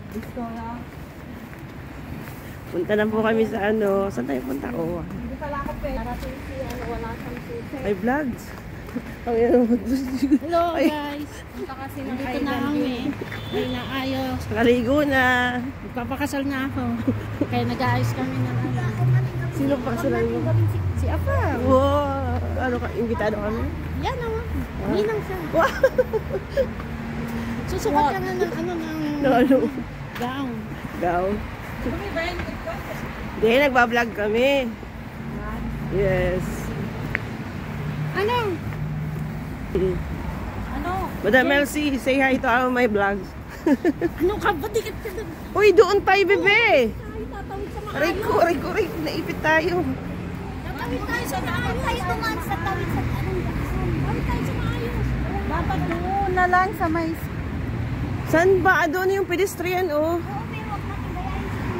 Gusto na. Punta na po kami sa ano. Saan tayo punta? Oh. Hindi pala ako pwede. Narating si ano, wala siyang susi. Ay, vlogs. Hello guys. Punta kasi ng dito na kami. Ay naayos. Nakaligo na. Magpapakasal na ako. Kaya nag-aayos kami ng ano. Sino pa kasalan mo? Si Apa. Wow. Ano ka? Imbitado kami? Yan naman. Ninang siya. Wow. Susukat ka na ng ano No, ano? gown. Gown. Hindi, nagbablog kami. Yes. Ano? Ano? Madam Elsie, say hi to all my vlogs. Ano ka ba? Dikit ka doon. Uy, doon tayo, bebe. Tayo tatawid sa Aray ko, naipit tayo. Tatawid tayo sa maayos. Tayo tumaan sa tawid sa anong gasan. Tawid tayo sa maayos. Dapat doon na lang sa may... Saan ba? Doon yung pedestrian, oh. Oo, pero wag natin bayarin sa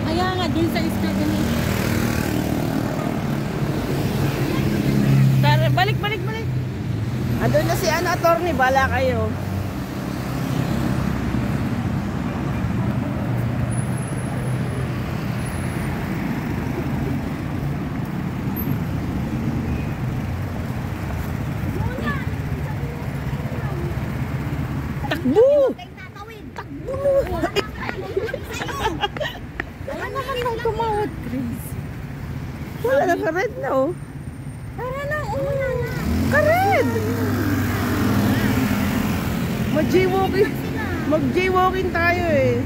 kaya nga, din sa Instagram. Balik. Andun na si attorney, bala kayo. Takbo! Takbo! Wala naman nang tumawad, Chris. Wala na ka-red na, oh. Tara na, umuna na. Ka-red! Mag-jaywalking tayo, eh.